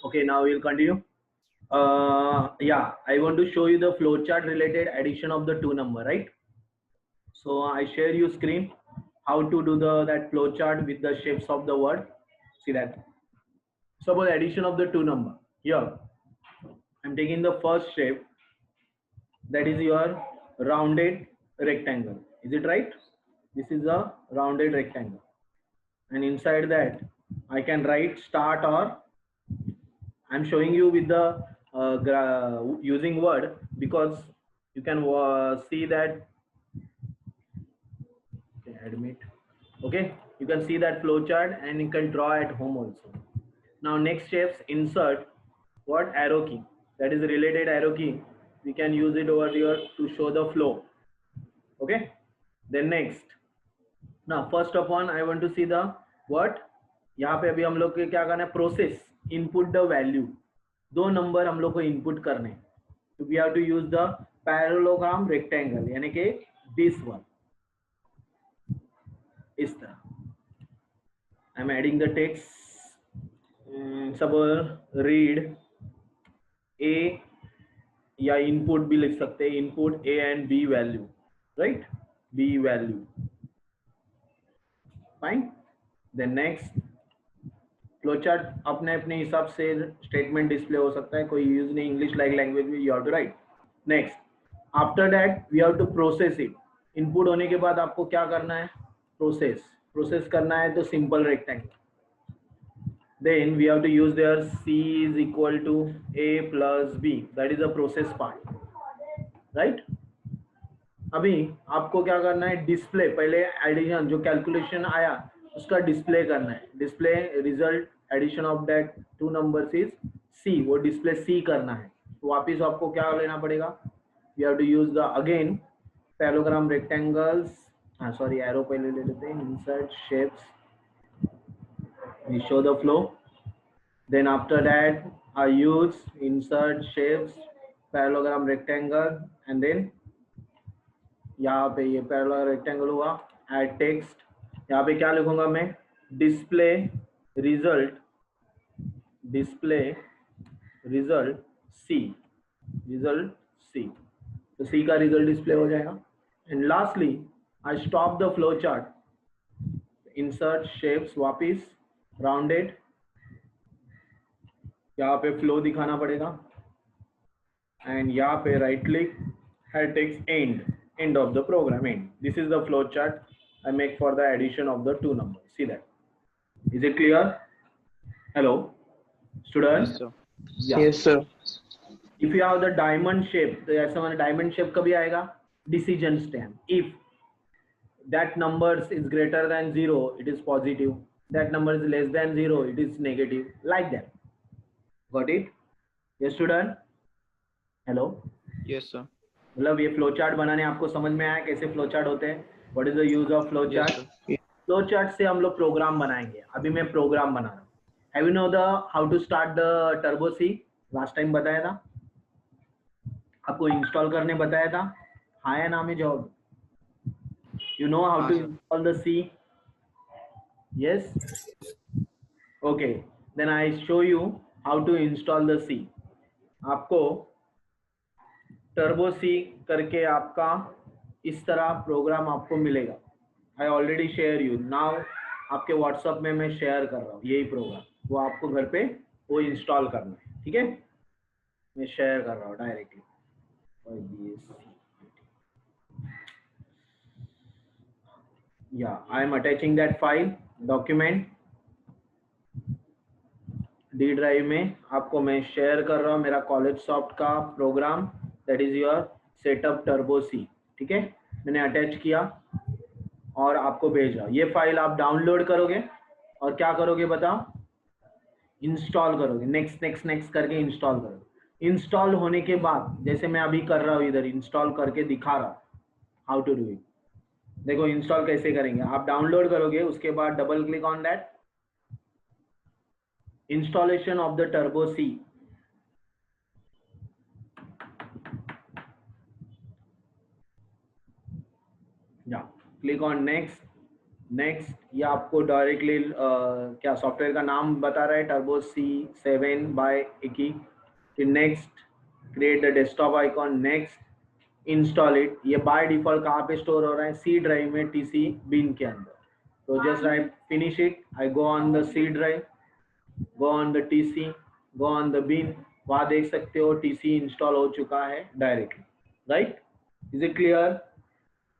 Okay, now we'll continue. Yeah, I want to show you the flowchart related addition of the two number, right? So I share you screen how to do that flowchart with the shapes of the word. See that. Suppose addition of the two number. Here, I'm taking the first shape, that is your rounded rectangle. Is it right? This is a rounded rectangle, and inside that I can write start, or I'm showing you with the using word because you can see that. Okay, admit. Okay, you can see that flow chart and you can draw at home also. Now next steps, insert what arrow key, that is related arrow key. We can use it over here to show the flow. Okay, then next, now first of all I want to see the what, यहाँ पे अभी हम लोग को क्या करना है, process input the value. दो नंबर हम लोग को इनपुट करने, तो we have to use the parallelogram rectangle, यानी कि दिस वन, इस तरह. I am adding the text. सब रीड ए, या इनपुट भी लिख सकते हैं, input A and B value, right, B value. Fine. Then next, flowchart अपने अपने हिसाब से स्टेटमेंट डिस्प्ले हो सकता है, कोई यूज नहीं, इंग्लिश लाइक लैंग्वेज में you have to write. Next, after that we have to process it. Input होने के बाद आपको क्या करना है, प्रोसेस करना है, तो simple rectangle. Then we have to use their C is equal to A plus B. That is the process part, right? अभी आपको क्या करना है, डिस्प्ले, पहले एडिशन जो कैलकुलेशन आया उसका डिस्प्ले करना है. Display result addition of that two numbers is C, वो डिस्प्ले C करना है. तो वापिस आपको क्या लेना पड़ेगा, we have to use the again parallelogram rectangles. हाँ सॉरी, एरो पहले ले लेते हैं. Insert shapes, we show the flow. Then after that I use insert shapes, parallelogram rectangle, and then यहाँ पे ये parallelogram rectangle हुआ. add text, यहाँ पे क्या लिखूंगा मैं, display result C, result C. तो C का result display हो जाएगा. And lastly I stop the flow chart. insert shapes, वापिस rounded, यहाँ पे फ्लो दिखाना पड़ेगा, एंड यहाँ पे right click, head text end of the program, end. This is the flow chart I make for the addition of the two number. See that. Is it clear? Hello student. Yes sir. If you have the diamond shape, तो ऐसा मैंने diamond shape कभी आएगा, decision stamp. If that numbers is greater than 0 it is positive, that number is less than 0 it is negative, like that. Got it? Yes student. Hello. Yes sir. मतलब ये flow chart बनाने आपको समझ में आया कैसे फ्लो चार्ट होते हैं? What is the use of flow chart? Flow chart से हम लोग प्रोग्राम बनाएंगे. अभी मैं प्रोग्राम बना रहा हूँ. Have you know the how to start the turbo C? Last time बताया था आपको, इंस्टॉल करने बताया था. हाँ या ना में जवाब. You know how to install the C? Yes. Okay. Then I show you how to install the C. आपको टर्बो C करके आपका इस तरह प्रोग्राम आपको मिलेगा. I already share you now. आपके WhatsApp में मैं शेयर कर रहा हूँ यही प्रोग्राम, वो आपको घर पे वो इंस्टॉल करना है. ठीक है, मैं शेयर कर रहा हूँ directly. Yeah, I am attaching that file document D drive में. आपको मैं शेयर कर रहा हूँ मेरा कॉलेज सॉफ्ट का प्रोग्राम, that is your setup turbo C. ठीक है, मैंने अटैच किया और आपको भेज रहा हूँ. ये फाइल आप डाउनलोड करोगे और क्या करोगे बताओ, इंस्टॉल करोगे. नेक्स्ट नेक्स्ट नेक्स्ट करके इंस्टॉल करोगे. इंस्टॉल होने के बाद जैसे मैं अभी कर रहा हूँ, इधर इंस्टॉल करके दिखा रहा हूँ हाउ टू डू इट. देखो इंस्टॉल कैसे करेंगे. आप डाउनलोड करोगे, उसके बाद double click on that installation of the turbo C. या क्लिक ऑन नेक्स्ट. नेक्स्ट ये आपको डायरेक्टली क्या सॉफ्टवेयर का नाम बता रहा है, टर्बो C7 बाय इकी। फिर next create the desktop icon, next install it. ये बाय डिफॉल्ट कहाँ पे स्टोर हो रहा है, सी ड्राइव में टीसी बिन के अंदर। तो just I finish it, I go on the C drive, go on the TC, go on the bin. वहां देख सकते हो टीसी इंस्टॉल हो चुका है directly, right? Is it clear?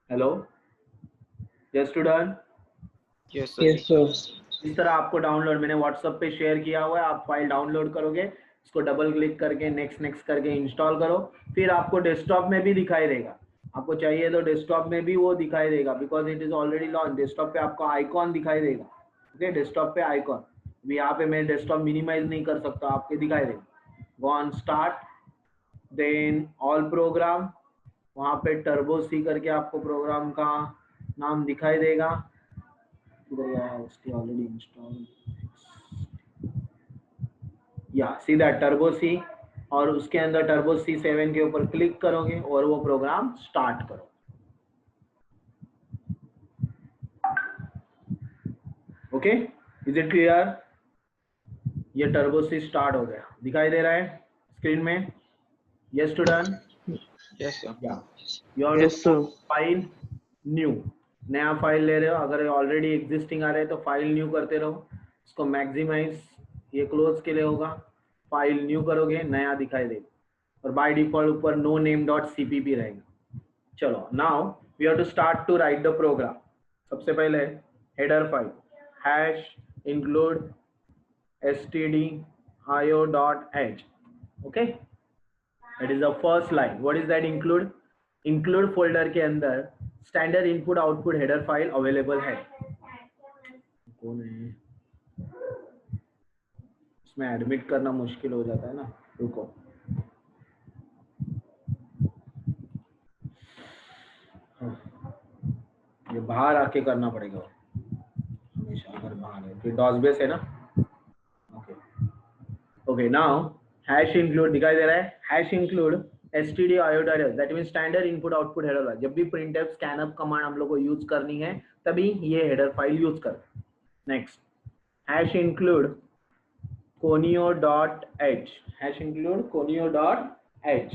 Hello, just done. Yes, sir. Yes, sir. इस तरह आपको डाउनलोड मैंने व्हाट्सएप पे शेयर किया हुआ है, आप फाइल डाउनलोड करोगे, इसको डबल क्लिक करके नेक्स्ट नेक्स्ट करके इंस्टॉल करो, फिर आपको डेस्कटॉप में भी दिखाई देगा। आपको चाहिए तो डेस्कटॉप में भी वो दिखाई देगा, because it is already launch. Desktop पे आपको आइकॉन दिखाई देगा, ओके? डेस्कटॉप पे आइकॉन, अभी यहाँ पे मैं डेस्कटॉप मिनिमाइज नहीं कर सकता, आपके दिखाई देगा। Go on start, then all program, वहाँ पे टर्बो सी करके आपको प्रोग्राम का नाम दिखाई देगा। already installed, या सीधा टर्बो सी, और उसके अंदर टर्बो C7 के ऊपर क्लिक करोगे और वो प्रोग्राम स्टार्ट करो। Okay, is it clear? ये टर्बो सी स्टार्ट हो गया, दिखाई दे रहा है स्क्रीन में? Yes to done? Yes, sir. Your Yes, sir. File new, नया फाइल ले रहे हो, अगर ऑलरेडी एग्जिस्टिंग आ रहे हैं तो फाइल न्यू करते रहो। इसको मैक्सिमाइज, ये क्लोज के लिए होगा, फाइल न्यू करोगे नया दिखाई देगा, और बाय डिफॉल्ट ऊपर नो नेम डॉट सीपीपी रहेगा। चलो, now we have to start to write the program. सबसे पहले header file hash include stdio.h, okay? That is the first line. What is that include? Include folder के अंदर standard input output header file available है। कौन है? इसमें admit करना मुश्किल हो जाता है ना, रुको। ये बाहर आके करना पड़ेगा हमेशा, अगर बाहर है फिर डॉस बेस है ना। ओके, नाउ हैश इंक्लूड दिखाई दे रहा है, hash include stdio.h, that mean standard input output header file. जब भी printf scanf कमांड हम लोग को यूज करनी है तभी ये हेडर फाइल यूज कर। Next, hash include conio.h, hash include conio.h,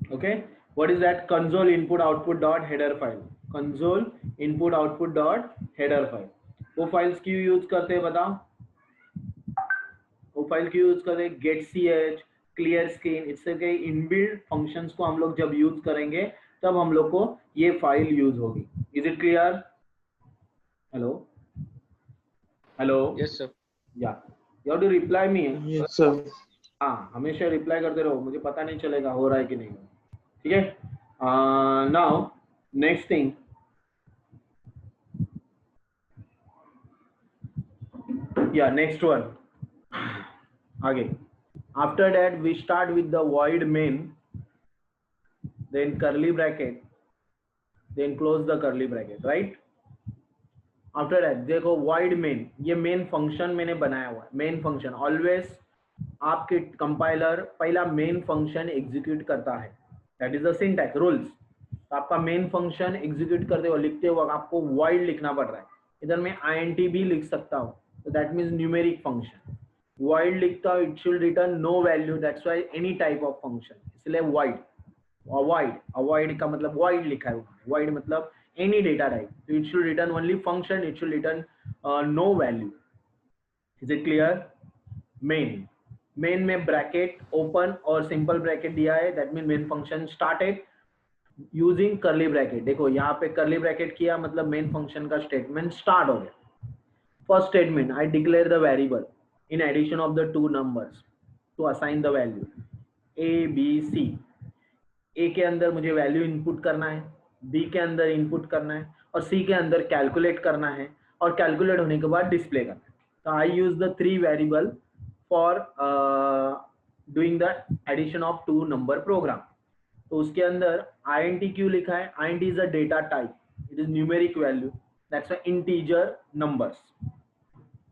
okay? What is that? console input output dot header file, console input output dot header file। वो फाइल्स क्यों यूज करते हैं बताओ? वो फाइल क्यों यूज करते हैं? गेट ch, क्लियर स्क्रीन, इससे के इनबिल्ट फंक्शंस को हम लोग जब यूज करेंगे तब हम लोग को ये फाइल यूज होगी। Is it clear? Hello, hello, Yes, sir. या you have to reply me. Yes, sir. हाँ, हमेशा रिप्लाई करते रहो, मुझे पता नहीं चलेगा हो रहा है कि नहीं, ठीक है? नाउ नेक्स्ट थिंग, या नेक्स्ट वन, आगे। After that we start with the void main, then curly bracket, then close the curly bracket, right? After that देखो void main, ये मेन फंक्शन मैंने बनाया हुआ है। मेन फंक्शन ऑलवेज आपके compiler पहला मेन फंक्शन एग्जीक्यूट करता है, that is the syntax rules. तो आपका मेन फंक्शन एग्जीक्यूट करते हो, लिखते हो आपको void लिखना पड़ रहा है। इधर मैं int भी लिख सकता हूँ, तो that means numeric function. void लिखता हूँ, it should return no value, that's why any type of function, इसलिए void। avoid का मतलब void लिखा है, void मतलब any data type, so it should return only function, it should return no value। is it clear? main में bracket open और simple bracket दिया है, that mean main function started using curly bracket. देखो यहाँ पे curly bracket किया मतलब main function का स्टेटमेंट स्टार्ट हो गया। First statement, I declare the variable in addition of the two numbers to assign the value A B C. A के अंदर मुझे वैल्यू इनपुट करना है, बी के अंदर इनपुट करना है, और सी के अंदर कैलकुलेट करना है, और कैलकुलेट होने के बाद डिस्प्ले करना है। तो I use the 3 variable for doing the addition of 2 number program. तो उसके अंदर int क्यों लिखा है? int is a data type, it is numeric value, that's a integer numbers.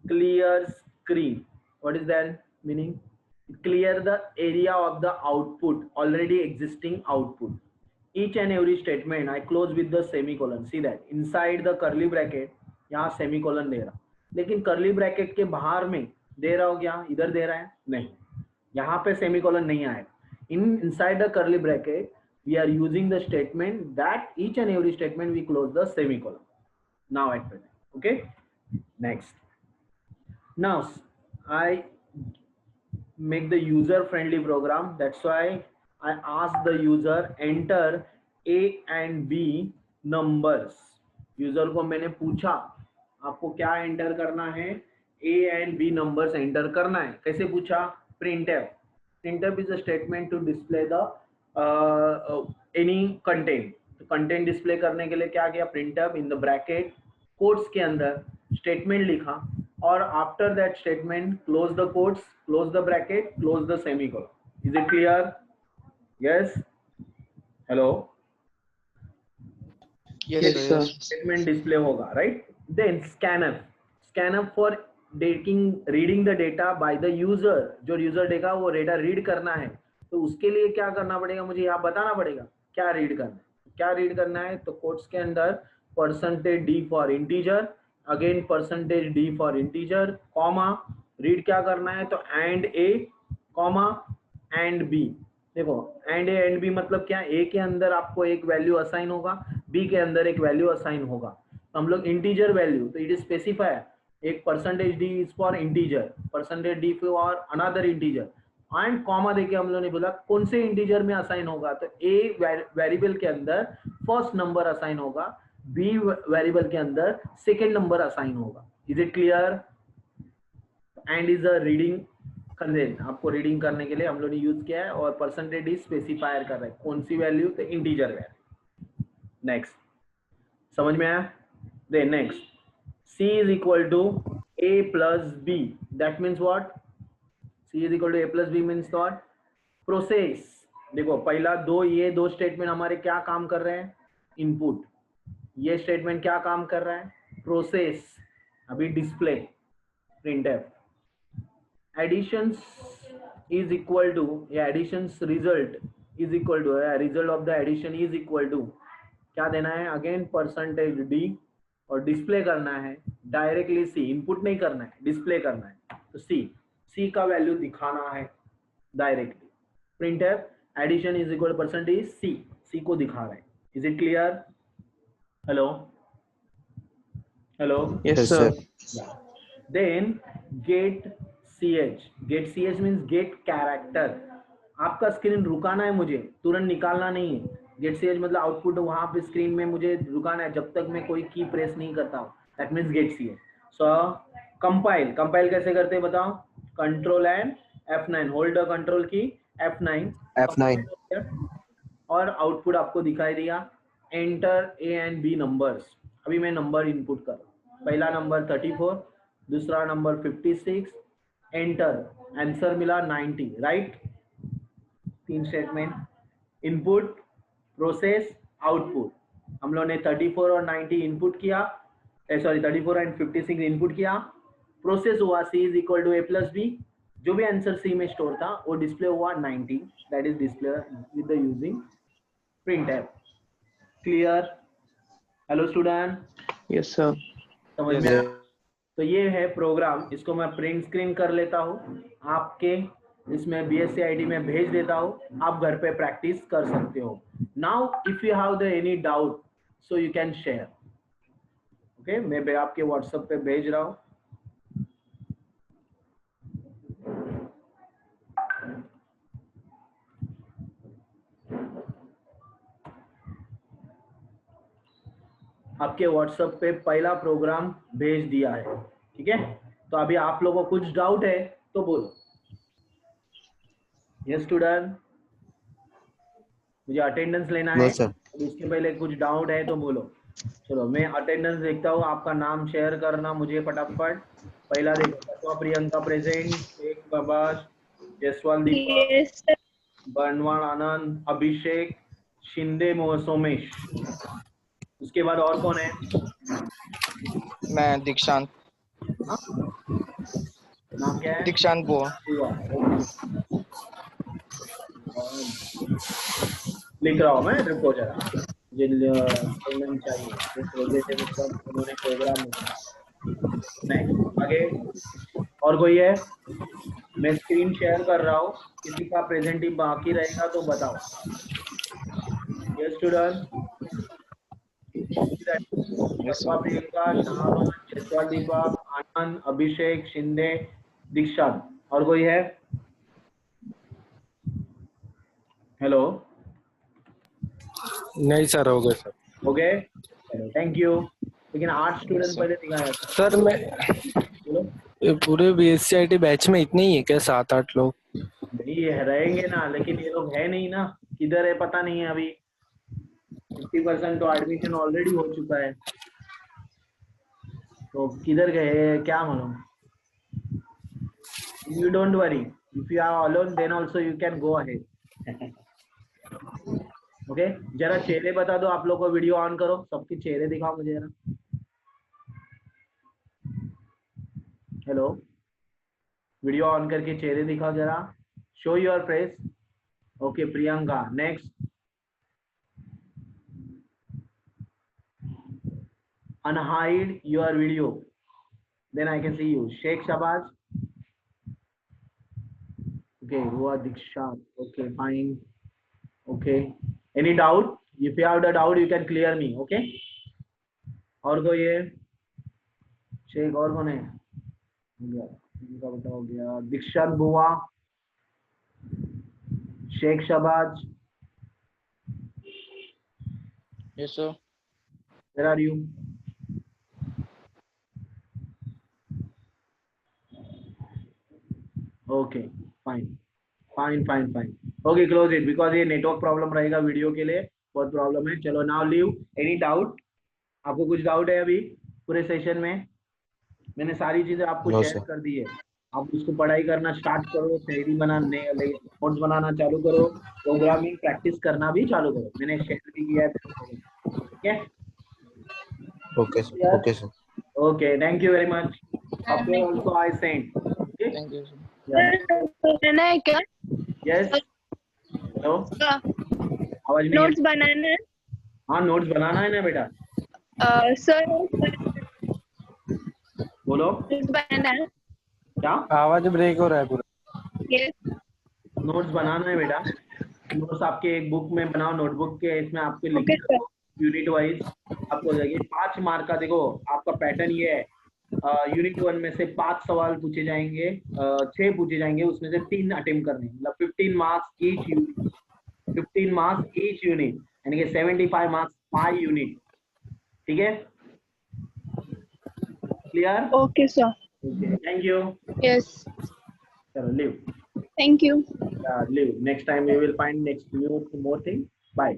Clear screen, what is that meaning? Clear the area of the output, already existing output, each and every statement I close with the semicolon. See that inside the curly bracket यहाँ semicolon दे रहा, लेकिन curly bracket के बाहर में दे रहा हो क्या, इधर दे रहा है नहीं, यहाँ पे semicolon नहीं आएगा. Inside the curly bracket we are using the statement that each and every statement we close the semicolon. Now at present, okay. Next, now I make the user friendly program. That's why I ask the user enter A and B numbers. User को मैंने पूछा आपको क्या enter करना है, A and B numbers enter करना है. कैसे पूछा? printf. Printf is a statement to display the any content. तो content display करने के लिए क्या किया? printf in the bracket quotes के अंदर statement लिखा और after that statement close the quotes, close the bracket, close the semicolon. Is it clear? Yes. Hello. Yes, sir. Statement display होगा, right? Then scanf. Scanf for reading the data by the user. जो user देगा वो data read करना है, तो उसके लिए क्या करना पड़ेगा, मुझे यहाँ बताना पड़ेगा क्या read करना है. क्या read करना है? तो quotes के अंदर %d for integer, again %d for integer, comma, read क्या करना है? तो and a, comma, and b. देखो and a and b मतलब क्या, a के अंदर आपको एक वैल्यू असाइन होगा, b के अंदर एक वैल्यू असाइन होगा. तो हम लोग इंटीजर वैल्यू, तो इट इज स्पेसिफायर, एक %d is for integer, %d for another integer, and comma देके हम लोगों ने बोला कौन से इंटीजर में असाइन होगा. तो a वेरिएबल के अंदर फर्स्ट नंबर असाइन होगा, b वेरिएबल के अंदर सेकेंड नंबर असाइन होगा. Is it clear? And is a reading consent, आपको रीडिंग करने के लिए हम लोग ने यूज किया है, और % स्पेसिफायर कर रहे हैं कौन सी वैल्यू, तो इंटीजर वैल्यू. नेक्स्ट, समझ में आया? Then next, c is equal to a plus b. That means what? c is equal to a plus b means what? Process. देखो पहला ये दो स्टेटमेंट हमारे क्या काम कर रहे हैं? इनपुट. ये स्टेटमेंट क्या काम कर रहा है? प्रोसेस. अभी display printf. Additions is equal to, या additions result is equal to, result of the addition is equal to क्या देना है? अगेन %d, और डिस्प्ले करना है डायरेक्टली c. इनपुट नहीं करना है, डिस्प्ले करना है. तो c का वैल्यू दिखाना है directly. printf addition is equal %d c को दिखा रहा है. Is it clear? Hello hello. Yes, sir. Then get ch means get character. आपका स्क्रीन रुकाना है, मुझे तुरंत निकालना नहीं है. गेट ch मतलब आउटपुट वहां पे स्क्रीन में मुझे रुकाना है जब तक मैं कोई की प्रेस नहीं करता हूँ. That means get ch. So compile कैसे करते हैं बताओ? Control and F9, hold the control key F9, और आउटपुट आपको दिखाई दिया. Enter A and B numbers. अभी मैं नंबर इनपुट कर रहा हूँ. पहला नंबर 34, दूसरा नंबर 56. एंटर, आंसर मिला 90, right? 3 statement, input, process, output. हम लोग ने 34 और 90 इनपुट किया, 34 एंड 56 इनपुट किया. प्रोसेस हुआ c is equal to a plus b. जो भी आंसर c में स्टोर था वो डिस्प्ले हुआ 90, that is display with the using printf. Clear? Hello student. Yes, sir. समझ में? तो ये है प्रोग्राम. इसको मैं प्रिंट स्क्रीन कर लेता हूँ, आपके इसमें BSc ID में भेज देता हूँ, आप घर पे प्रैक्टिस कर सकते हो. Now if you have the any doubt so you can share. Okay, मैं आपके व्हाट्सएप पे भेज रहा हूँ. आपके व्हाट्सएप पे पहला प्रोग्राम भेज दिया है, ठीक है? तो अभी आप लोगों को कुछ डाउट है तो बोलो. यस स्टूडेंट, मुझे अटेंडेंस लेना है. इसके पहले कुछ डाउट है तो बोलो. चलो मैं अटेंडेंस देखता हूँ, आपका नाम शेयर करना मुझे फटाफट. पहला देखो, प्रियंका प्रेजेंट, एक प्रभाष, जसवाल दीपक, बनवाड़ आनंद, अभिषेक, शिंदे सोमेश. उसके बाद और कौन है? मैं दीक्षांत. नाम क्या है? दीक्षांत बुआ. लिख रहा हूँ मैं, रुको जरा, मुझे चाहिए, इस वजह से मतलब उन्होंने प्रोग्राम नेक्स्ट आगे। और कोई है? मैं स्क्रीन शेयर कर रहा हूँ, किसी का प्रेजेंट ही बाकी रहेगा तो बताओ। Yes student, Yes, sir. Priyanka, Shahban, Jaiswal, Deepak, Anand, Abhishek, Shinde, Dikshant, और कोई है? हेलो, नहीं सर, हो गए सर। हो गए, चलो थैंक यू। लेकिन 8 Yes, स्टूडेंट sir. पहले दिखाया था, सर मैं बोलो। ये पूरे BSc बैच में इतने ही है क्या, 7-8 लोग? नहीं ये रहेंगे ना, लेकिन ये लोग है नहीं ना, किधर है पता नहीं है अभी। 50% तो एडमिशन ऑलरेडी हो चुका है, तो किधर गए क्या मालूम। You don't worry, if you are alone then also you can go ahead. Okay, जरा चेहरे बता दो आप लोग को, वीडियो ऑन करो, सबके चेहरे दिखाओ मुझे जरा। हेलो, वीडियो ऑन करके चेहरे दिखाओ जरा, show your face. Okay Priyanka, next. Unhide your video, then I can see you. Sheikh Shabazz. Okay, Hua Diksha. Okay, fine. Okay. Any doubt? If you have the doubt, you can clear me. Okay. और कोई है? शेख और कौन है? हो गया, इनका बताओ, हो गया। दीक्षांत बुआ, Sheikh Shabaz, Yes, sir. where are you? Okay, fine, fine, fine, fine. Okay, close it because ये नेटवर्क प्रॉब्लम रहेगा वीडियो के लिए, बहुत प्रॉब्लम है। चलो नाउ लीव। Any doubt? आपको कुछ डाउट है अभी पूरे सेशन में? मैंने सारी चीजें आपको नो शेयर सर। कर दी है, आप उसको पढ़ाई करना स्टार्ट करो, थ्योरी बनाने, नोट्स बनाना चालू करो, प्रोग्रामिंग प्रैक्टिस करना भी चालू करो, मैंने शेयर भी किया है। ठीक है, okay sir, okay sir. Okay, thank you very much. Software also I send. Okay, Thank you, sir. बनाना है क्या? यस, हेलो, आवाज नहीं नोट्स है? बनाना है? हाँ, नोट्स बनाना है ना बेटा, सर बोलो नोट्स बनाना है? क्या? आवाज ब्रेक हो रहा है पूरा। यस। नोट्स बनाना है बेटा, नोट्स आपके एक बुक में बनाओ, नोटबुक के, इसमें आपके लिख ओके सर। यूनिट वाइज आपको जाएगी। 5 मार्क का, देखो आपका पैटर्न ये है, यूनिट 1 में से 5 सवाल पूछे जाएंगे, 6 पूछे जाएंगे, उसमें से 3 अटेम्प्ट करने, मतलब 15 marks each unit, 15 marks each unit, यानी कि 75 मार्क्स 5 यूनिट। ठीक है, clear? Okay sir. Okay, thank you. Yes, चलो leave, thank you. Leave, next time we will find next new more thing. Bye.